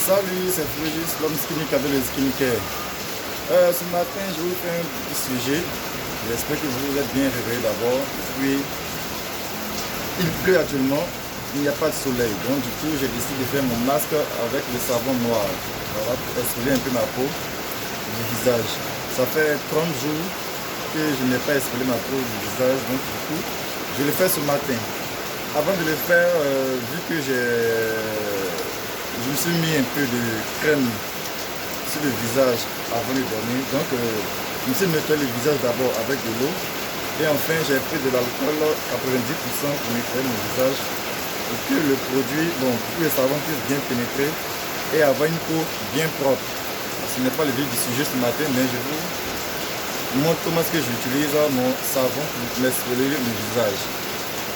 Salut, c'est Frégis, l'homme skinny avec le skincare. Ce matin, je vous fais un petit sujet. J'espère que vous êtes bien réveillés d'abord. Puis, il pleut actuellement, il n'y a pas de soleil. Donc, du coup, j'ai décidé de faire mon masque avec le savon noir. Voilà, pour essuyer un peu ma peau du visage. Ça fait 30 jours que je n'ai pas essuyer ma peau du visage. Donc, du coup, je le fais ce matin. Avant de le faire, vu que je me suis mis un peu de crème sur le visage avant de dormir. Donc, je me suis nettoyé le visage d'abord avec de l'eau. Et enfin, j'ai pris de l'alcool 90% pour nettoyer mon visage. Pour que le produit, bon, pour que le savon puisse bien pénétrer et avoir une peau bien propre. Ce n'est pas le vif du sujet ce matin, mais je vous montre comment est-ce que j'utilise mon savon pour m'essuyer le visage.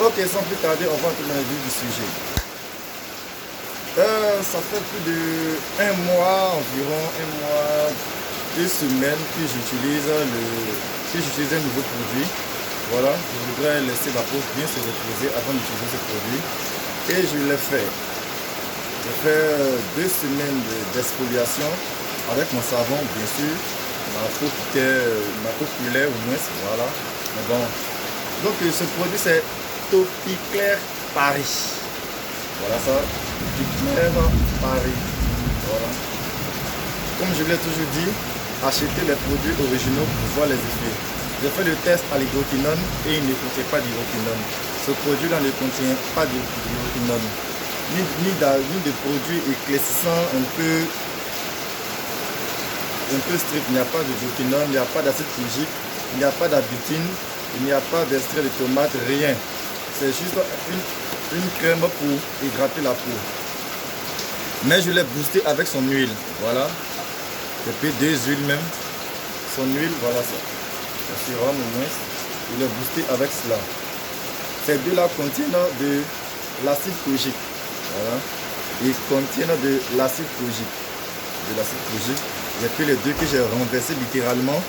Ok, sans plus tarder, on va entrer dans le vif du sujet. Ça fait plus de un mois environ, 2 semaines que j'utilise un nouveau produit. Voilà, je voudrais laisser ma peau bien se reposer avant d'utiliser ce produit. Et je l'ai fait. J'ai fait 2 semaines d'exfoliation avec mon savon, bien sûr. Ma peau coulait au moins, voilà. Mais bon. Donc ce produit c'est Topiclair Paris. Voilà ça, Topiclair Paris. Voilà. Comme je l'ai toujours dit, achetez les produits originaux pour voir les effets. J'ai fait le test à l'hydroquinone et il ne contient pas d'hydroquinone. Ce produit-là ne contient pas d'hydroquinone. Ni de produits éclaircissants un peu strict. Il n'y a pas d'hydroquinone, il n'y a pas d'acide fulgique, il n'y a pas d'abutine, il n'y a pas d'extrait de tomate, rien. C'est juste une crème pour hydrater la peau. Mais je l'ai boosté avec son huile. Voilà. Et puis 2 huiles même. Son huile, voilà ça. Le sérum au moins. Il est boosté avec cela. Ces deux-là contiennent de l'acide kojique. Voilà. Ils contiennent de l'acide kojique. Et puis les deux que j'ai renversés littéralement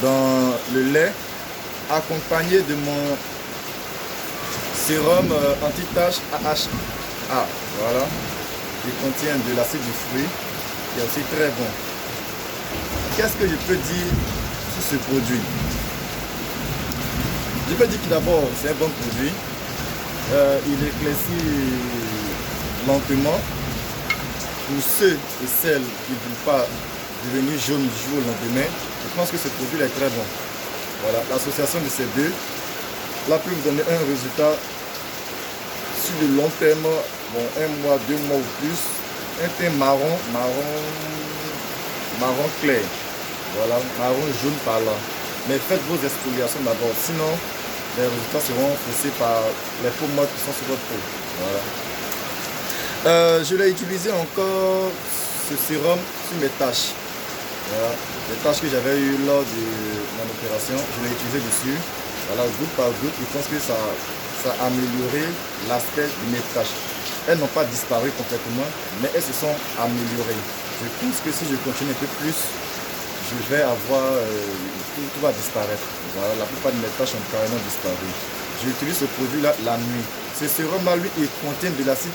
dans le lait, accompagné de mon sérum anti-tache AHA. Voilà. Il contient de l'acide du fruit. Qui est aussi très bon. Qu'est-ce que je peux dire sur ce produit? Je peux dire que d'abord, c'est un bon produit. Il éclaircit lentement. Pour ceux et celles qui ne veulent pas devenir jaune du jour au lendemain, je pense que ce produit est très bon. Voilà, l'association de ces deux, là peut vous donner un résultat sur le long terme, bon, 1 mois, 2 mois ou plus, un teint marron clair. Voilà, marron jaune par là. Mais faites vos exfoliations d'abord, sinon les résultats seront faussés par les peaux mortes qui sont sur votre peau. Voilà. Je l'ai utilisé encore ce sérum sur mes taches. Voilà. Les taches que j'avais eues lors de mon opération, je l'ai utilisé dessus. Voilà, goutte par goutte, je pense que ça a amélioré l'aspect de mes taches. Elles n'ont pas disparu complètement, mais elles se sont améliorées. Je pense que si je continue un peu plus, je vais avoir, tout va disparaître. Voilà, la plupart de mes tâches ont carrément disparu. J'utilise ce produit-là la nuit. Ce sérum-là, lui, il contient de l'acide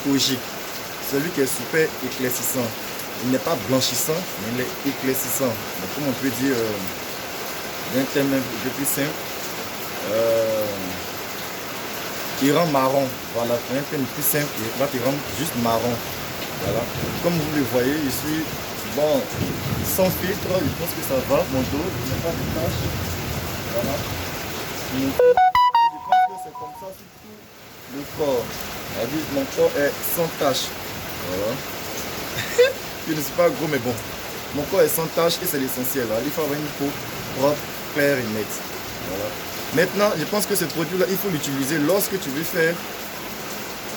kojique. Celui qui est super éclaircissant. Il n'est pas blanchissant, mais il est éclaircissant. Donc, comme on peut dire, d'un thème un peu plus simple, il rend marron. Voilà, un thème plus simple, il rend juste marron. Voilà. Comme vous le voyez, je suis bon, sans filtre, je pense que ça va. Mon dos, il n'y a pas de taches. Voilà. Je pense que c'est comme ça sur tout le corps. Mon corps est sans taches. Voilà. Je ne suis pas gros, mais bon. Mon corps est sans taches et c'est l'essentiel. Il faut avoir une peau propre, claire et nette. Voilà. Maintenant, je pense que ce produit-là, il faut l'utiliser lorsque tu veux faire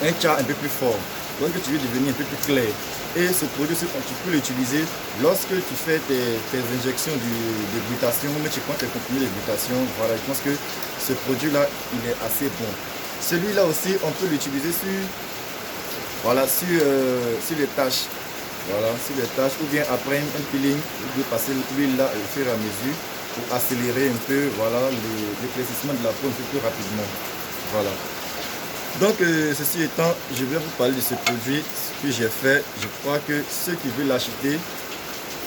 un tcha un peu plus fort. Lorsque tu veux devenir un peu plus clair. Et ce produit, tu peux l'utiliser lorsque tu fais tes injections de glutathion, mais tu prends tes comprimés de glutathion. Voilà, je pense que ce produit-là, il est assez bon. Celui-là aussi, on peut l'utiliser sur les taches. Voilà, sur les taches, ou bien après un peeling, vous pouvez passer l'huile là au fur et à mesure pour accélérer un peu, voilà, l'éclaircissement de la peau un peu plus rapidement. Voilà. Donc, ceci étant, je vais vous parler de ce produit que j'ai fait. Je crois que ceux qui veulent l'acheter,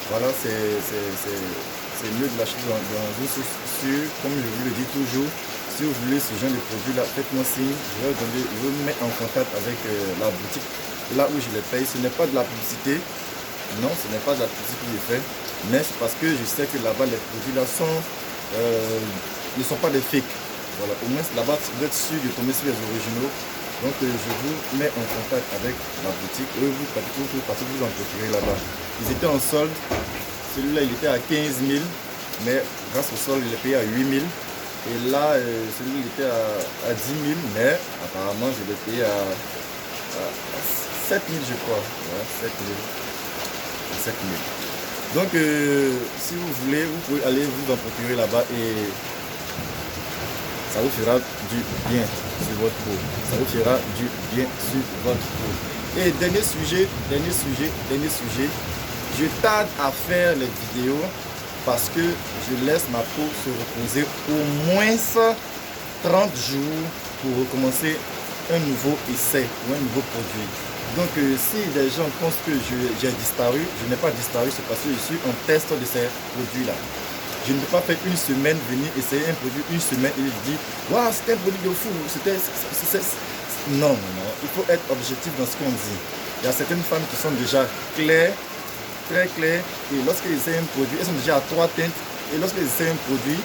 voilà, c'est mieux de l'acheter dans une source sûre. Comme je vous le dis toujours, si vous voulez ce genre de produit-là, faites-moi signe. Je vais vous mettre en contact avec la boutique là où je les paye. Ce n'est pas de la publicité. Non, ce n'est pas de la publicité que je fais. Mais c'est parce que je sais que là-bas, les produits-là ne sont pas des fakes. Voilà, au moins là-bas, vous êtes sûr de tomber sur les originaux. Donc, je vous mets en contact avec la boutique. Eux, vous partez vous en procurer là-bas. Ils étaient en solde. Celui-là, il était à 15 000. Mais grâce au solde, il est payé à 8 000. Et là, celui-là, il était à 10 000. Mais apparemment, je l'ai payé à 7 000, je crois. Voilà, 7 000. 7 000. Donc, si vous voulez, vous pouvez aller vous en procurer là-bas et ça vous fera du bien sur votre peau. Ça vous fera du bien sur votre peau. Et dernier sujet. Je tarde à faire les vidéos parce que je laisse ma peau se reposer au moins 30 jours pour recommencer un nouveau essai ou un nouveau produit. Donc si des gens pensent que j'ai disparu, je n'ai pas disparu, c'est parce que je suis en test de ces produits-là. Je ne peux pas faire une semaine, venir essayer un produit une semaine et je dis waouh, c'était un produit de fou. Non, il faut être objectif dans ce qu'on dit. Il y a certaines femmes qui sont déjà claires, très claires, et lorsqu'elles essayent un produit, elles sont déjà à 3 teintes, et lorsqu'elles essayent un produit,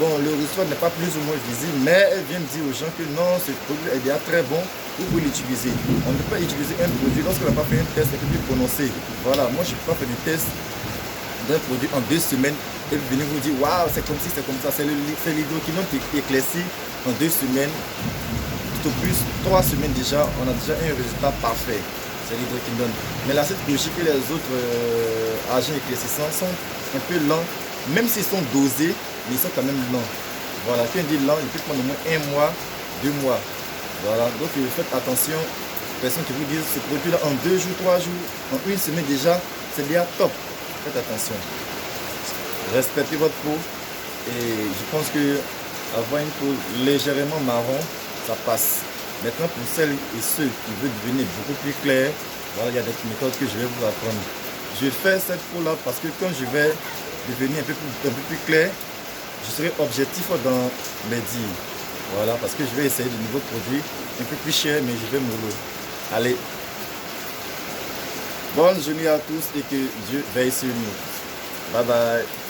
bon, le résultat n'est pas plus ou moins visible, mais elles viennent dire aux gens que non, ce produit est déjà très bon, vous pouvez l'utiliser. On ne peut pas utiliser un produit lorsqu'on n'a pas fait un test un peu plus prononcé. Voilà, moi je ne peux pas faire du test d'un produit en 2 semaines et venir vous dire waouh, c'est comme si, c'est comme ça. C'est l'hydroquinone qui éclaircit en 2 semaines, tout au plus 3 semaines déjà, on a déjà un résultat parfait. C'est l'hydroquinone. Mais l'acide biologique et les autres agents éclaircissants sont un peu lents, même s'ils sont dosés, mais ils sont quand même lents. Voilà, quand on dit lent, il peut prendre au moins 1 mois, 2 mois. Voilà, donc faites attention. Personnes qui vous disent ce produit-là en 2 jours, 3 jours, en 1 semaine déjà, c'est bien top. Faites attention. Respectez votre peau. Et je pense que avoir une peau légèrement marron, ça passe. Maintenant, pour celles et ceux qui veulent devenir beaucoup plus clairs, voilà, il y a des méthodes que je vais vous apprendre. Je fais cette peau-là parce que quand je vais devenir un peu plus clair, je serai objectif dans mes dires. Voilà, parce que je vais essayer de nouveaux produits un peu plus chers, mais je vais mollo. Allez. Bonne journée à tous et que Dieu veille sur nous. Bye bye.